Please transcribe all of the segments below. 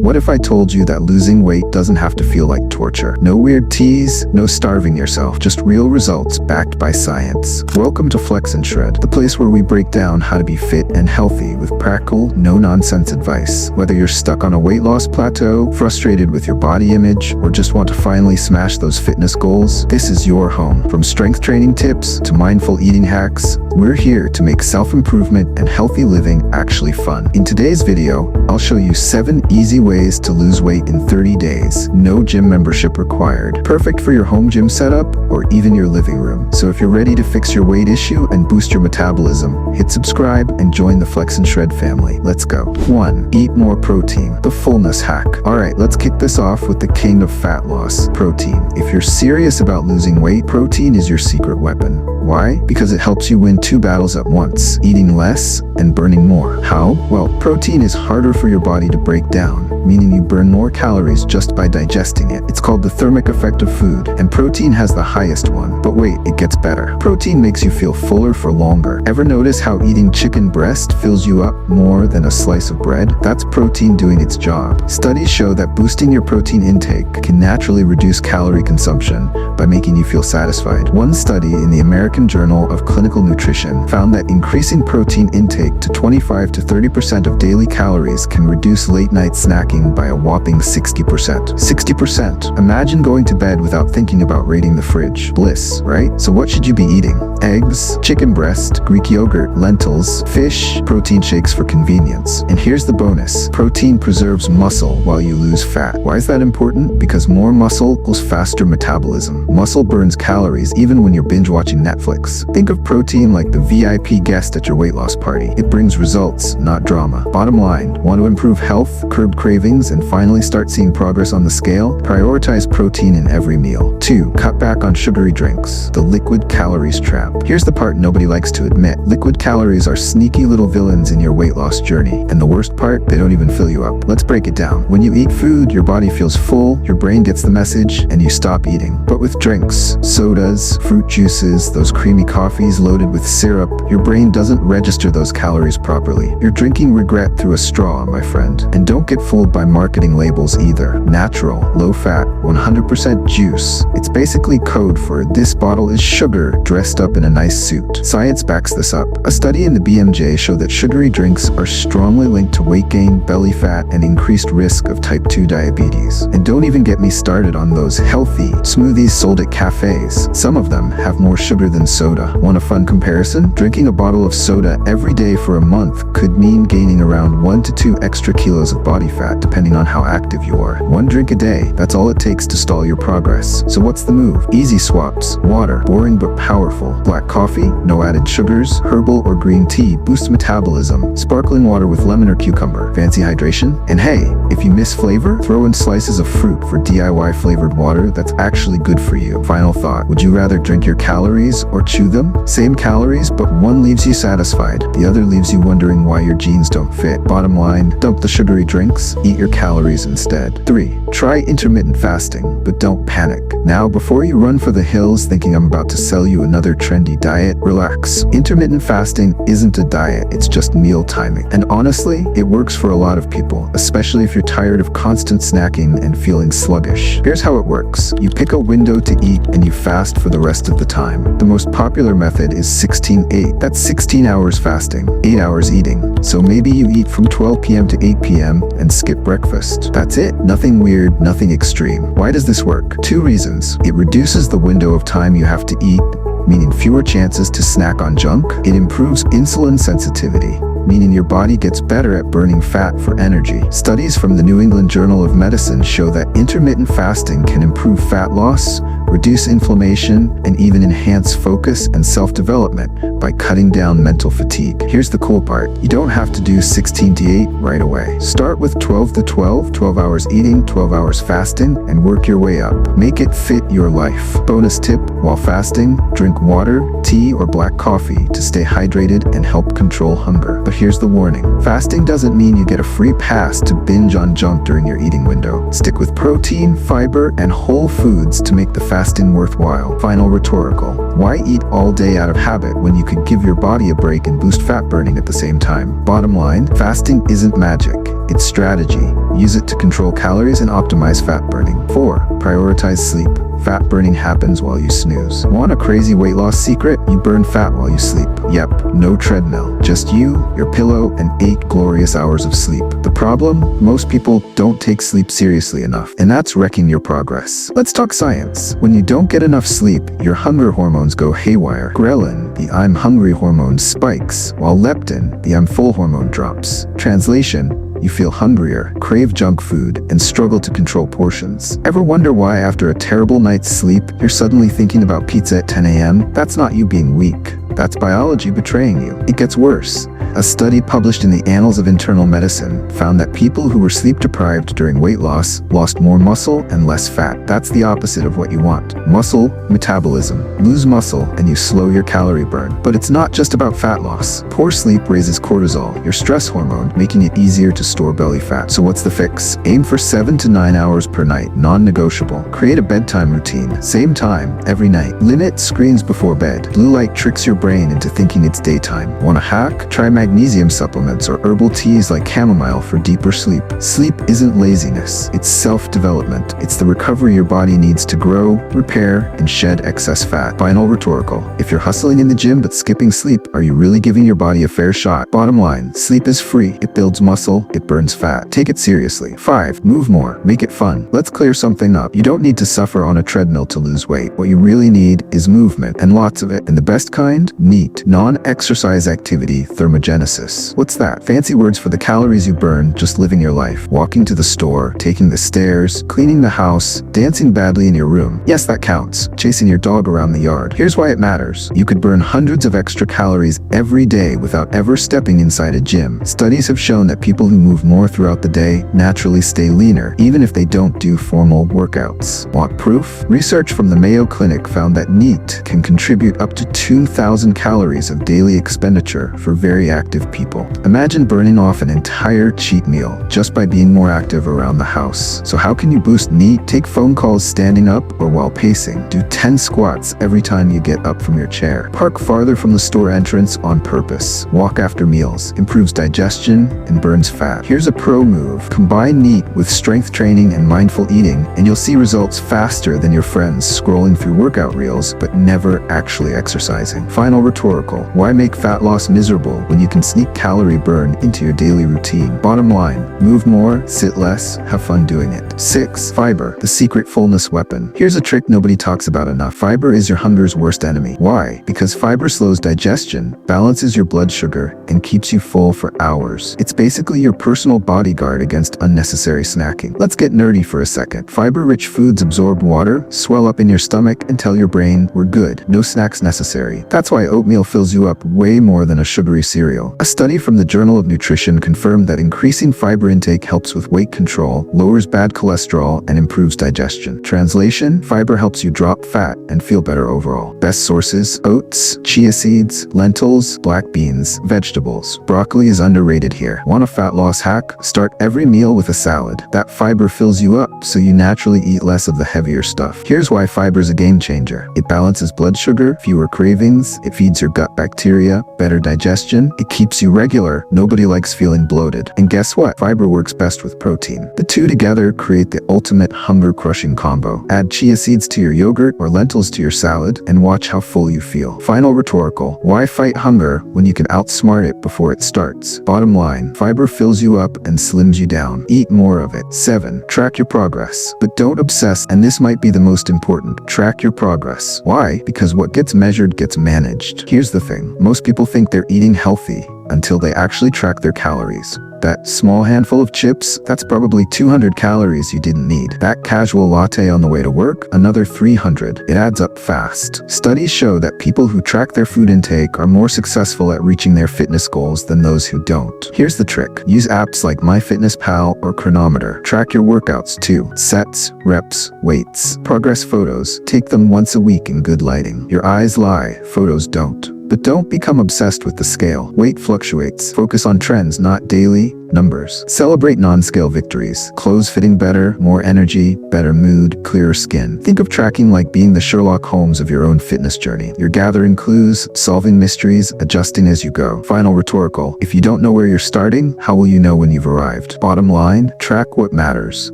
What if I told you that losing weight doesn't have to feel like torture? No weird teas, no starving yourself, just real results backed by science. Welcome to FlexAndShred, the place where we break down how to be fit and healthy with practical, no-nonsense advice. Whether you're stuck on a weight loss plateau, frustrated with your body image, or just want to finally smash those fitness goals, this is your home. From strength training tips to mindful eating hacks, we're here to make self-improvement and healthy living actually fun. In today's video, I'll show you 7 easy ways to lose weight in 30 days. No gym membership required. Perfect for your home gym setup or even your living room. So if you're ready to fix your weight issue and boost your metabolism, hit subscribe and join the FlexAndShred family. Let's go. 1. Eat more protein. The fullness hack. Alright, let's kick this off with the king of fat loss, protein. If you're serious about losing weight, protein is your secret weapon. Why? Because it helps you win 2 battles at once, eating less and burning more. How? Well, protein is harder for your body to break down, meaning you burn more calories just by digesting it. It's called the thermic effect of food, and protein has the highest one. But wait, it gets better. Protein makes you feel fuller for longer. Ever notice how eating chicken breast fills you up more than a slice of bread? That's protein doing its job. Studies show that boosting your protein intake can naturally reduce calorie consumption by making you feel satisfied. One study in the American Journal of Clinical Nutrition found that increasing protein intake to 25 to 30% of daily calories can reduce late-night snacking by a whopping 60%. 60%. Imagine going to bed without thinking about raiding the fridge. Bliss, right? So what should you be eating? Eggs, chicken breast, Greek yogurt, lentils, fish, protein shakes for convenience. And here's the bonus. Protein preserves muscle while you lose fat. Why is that important? Because more muscle equals faster metabolism. Muscle burns calories even when you're binge watching Netflix. Think of protein like the VIP guest at your weight loss party. It brings results, not drama. Bottom line, want to improve health, curb cravings, and finally start seeing progress on the scale? Prioritize protein in every meal. 2. Cut back on sugary drinks. The liquid calories trap. Here's the part nobody likes to admit. Liquid calories are sneaky little villains in your weight loss journey. And the worst part, they don't even fill you up. Let's break it down. When you eat food, your body feels full, your brain gets the message, and you stop eating. But with drinks, sodas, fruit juices, those creamy coffees loaded with syrup, your brain doesn't register those calories properly. You're drinking regret through a straw, my friend. And don't get fooled by marketing labels either. Natural, low-fat, 100% juice. It's basically code for this bottle is sugar dressed up in a nice suit. Science backs this up. A study in the BMJ showed that sugary drinks are strongly linked to weight gain, belly fat, and increased risk of type 2 diabetes. And don't even get me started on those healthy smoothies sold at cafes. Some of them have more sugar than soda. Want a fun comparison? Drinking a bottle of soda every day for a month could mean gaining around 1 to 2 extra kilos of body fat depending on how active you are. 1 drink a day, that's all it takes to stall your progress. So what's the move? Easy swaps. Water, boring but powerful. Black coffee, no added sugars. Herbal or green tea boosts metabolism. Sparkling water with lemon or cucumber. Fancy hydration? And hey, if you miss flavor, throw in slices of fruit for DIY flavored water that's actually good for you. Final thought, would you rather drink your calories or chew them? Same calories, but one leaves you satisfied. The other leaves you wondering why your jeans don't fit. Bottom line, dump the sugary drinks, eat your calories instead. 3. Try intermittent fasting, but don't panic. Now, before you run for the hills thinking I'm about to sell you another trendy diet, relax. Intermittent fasting isn't a diet, it's just meal timing. And honestly, it works for a lot of people, especially if you're tired of constant snacking and feeling sluggish. Here's how it works. You pick a window to eat and you fast for the rest of the time. The most popular method is 16-8. That's 16 hours fasting, 8 hours eating. So maybe you eat from 12 p.m. to 8 p.m. and skip breakfast. That's it. Nothing weird, nothing extreme. Why does this work? 2 reasons. It reduces the window of time you have to eat, meaning fewer chances to snack on junk. It improves insulin sensitivity, meaning your body gets better at burning fat for energy. Studies from the New England Journal of Medicine show that intermittent fasting can improve fat loss, reduce inflammation, and even enhance focus and self-development by cutting down mental fatigue. Here's the cool part. You don't have to do 16 to 8 right away. Start with 12 to 12, 12 hours eating, 12 hours fasting, and work your way up. Make it fit your life. Bonus tip, while fasting, drink water, tea, or black coffee to stay hydrated and help control hunger. But here's the warning. Fasting doesn't mean you get a free pass to binge on junk during your eating window. Stick with protein, fiber, and whole foods to make the fasting worthwhile. Final rhetorical. Why eat all day out of habit when you could give your body a break and boost fat burning at the same time? Bottom line, fasting isn't magic. It's strategy. Use it to control calories and optimize fat burning. 4. Prioritize sleep. Fat burning happens while you snooze. Want a crazy weight loss secret? You burn fat while you sleep. Yep, no treadmill. Just you, your pillow, and 8 glorious hours of sleep. The problem? Most people don't take sleep seriously enough, and that's wrecking your progress. Let's talk science. When you don't get enough sleep, your hunger hormones go haywire. Ghrelin, the I'm hungry hormone, spikes, while leptin, the I'm full hormone, drops. Translation: you feel hungrier, crave junk food, and struggle to control portions. Ever wonder why after a terrible night's sleep, you're suddenly thinking about pizza at 10 a.m.? That's not you being weak. That's biology betraying you. It gets worse. A study published in the Annals of Internal Medicine found that people who were sleep-deprived during weight loss lost more muscle and less fat. That's the opposite of what you want. Muscle metabolism. Lose muscle and you slow your calorie burn. But it's not just about fat loss. Poor sleep raises cortisol, your stress hormone, making it easier to store belly fat. So what's the fix? Aim for 7 to 9 hours per night, non-negotiable. Create a bedtime routine. Same time, every night. Limit screens before bed. Blue light tricks your brain into thinking it's daytime. Want a hack? Try magnesium supplements or herbal teas like chamomile for deeper sleep. Sleep isn't laziness, it's self-development. It's the recovery your body needs to grow, repair, and shed excess fat. Final rhetorical: if you're hustling in the gym but skipping sleep, are you really giving your body a fair shot? Bottom line, sleep is free. It builds muscle, it burns fat. Take it seriously. 5. Move more. Make it fun. Let's clear something up. You don't need to suffer on a treadmill to lose weight. What you really need is movement, and lots of it. And the best kind? NEAT. Non-exercise activity thermogenesis. What's that? Fancy words for the calories you burn just living your life. Walking to the store, taking the stairs, cleaning the house, dancing badly in your room. Yes, that counts. Chasing your dog around the yard. Here's why it matters. You could burn hundreds of extra calories every day without ever stepping inside a gym. Studies have shown that people who move more throughout the day naturally stay leaner, even if they don't do formal workouts. Want proof? Research from the Mayo Clinic found that NEAT can contribute up to 2,000 calories of daily expenditure for very active people. Imagine burning off an entire cheat meal just by being more active around the house. So how can you boost NEAT? Take phone calls standing up or while pacing. Do 10 squats every time you get up from your chair. Park farther from the store entrance on purpose. Walk after meals. Improves digestion and burns fat. Here's a pro move. Combine NEAT with strength training and mindful eating, and you'll see results faster than your friends scrolling through workout reels but never actually exercising. Final rhetorical: why make fat loss miserable when you can sneak calorie burn into your daily routine? Bottom line, move more, sit less, have fun doing it. 6. Fiber, the secret fullness weapon. Here's a trick nobody talks about enough. Fiber is your hunger's worst enemy. Why? Because fiber slows digestion, balances your blood sugar, and keeps you full for hours. It's basically your personal bodyguard against unnecessary snacking. Let's get nerdy for a second. Fiber-rich foods absorb water, swell up in your stomach, and tell your brain, we're good, no snacks necessary. That's why oatmeal fills you up way more than a sugary cereal. A study from the Journal of Nutrition confirmed that increasing fiber intake helps with weight control, lowers bad cholesterol, and improves digestion. Translation: fiber helps you drop fat and feel better overall. Best sources: oats, chia seeds, lentils, black beans, vegetables. Broccoli is underrated here. Want a fat loss hack? Start every meal with a salad. That fiber fills you up, so you naturally eat less of the heavier stuff. Here's why fiber's a game changer. It balances blood sugar, fewer cravings, it feeds your gut bacteria, better digestion, it keeps you regular. Nobody likes feeling bloated. And guess what? Fiber works best with protein. The two together create the ultimate hunger-crushing combo. Add chia seeds to your yogurt or lentils to your salad and watch how full you feel. Final rhetorical: why fight hunger when you can outsmart it before it starts? Bottom line, fiber fills you up and slims you down. Eat more of it. 7. Track your progress. But don't obsess, and this might be the most important. Track your progress. Why? Because what gets measured gets managed. Here's the thing. Most people think they're eating healthy until they actually track their calories. That small handful of chips, that's probably 200 calories you didn't need. That casual latte on the way to work, another 300. It adds up fast. Studies show that people who track their food intake are more successful at reaching their fitness goals than those who don't. Here's the trick. Use apps like MyFitnessPal or Chronometer. Track your workouts too. Sets, reps, weights. Progress photos. Take them once a week in good lighting. Your eyes lie, photos don't. But don't become obsessed with the scale. Weight fluctuates. Focus on trends, not daily, numbers. Celebrate non-scale victories. Clothes fitting better, more energy, better mood, clearer skin. Think of tracking like being the Sherlock Holmes of your own fitness journey. You're gathering clues, solving mysteries, adjusting as you go. Final rhetorical. If you don't know where you're starting, how will you know when you've arrived? Bottom line, track what matters.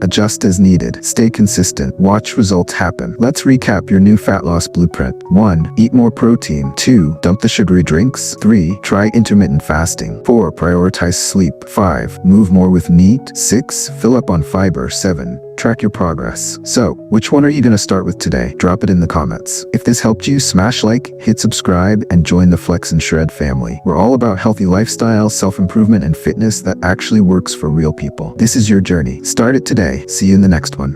Adjust as needed. Stay consistent. Watch results happen. Let's recap your new fat loss blueprint. 1. Eat more protein. 2. Dump the sugary drinks. 3. Try intermittent fasting. 4. Prioritize sleep. 5. Move more with meat. 6. Fill up on fiber. 7. Track your progress. So, which one are you going to start with today? Drop it in the comments. If this helped you, smash like, hit subscribe, and join the Flex and Shred family. We're all about healthy lifestyle, self-improvement, and fitness that actually works for real people. This is your journey. Start it today. See you in the next one.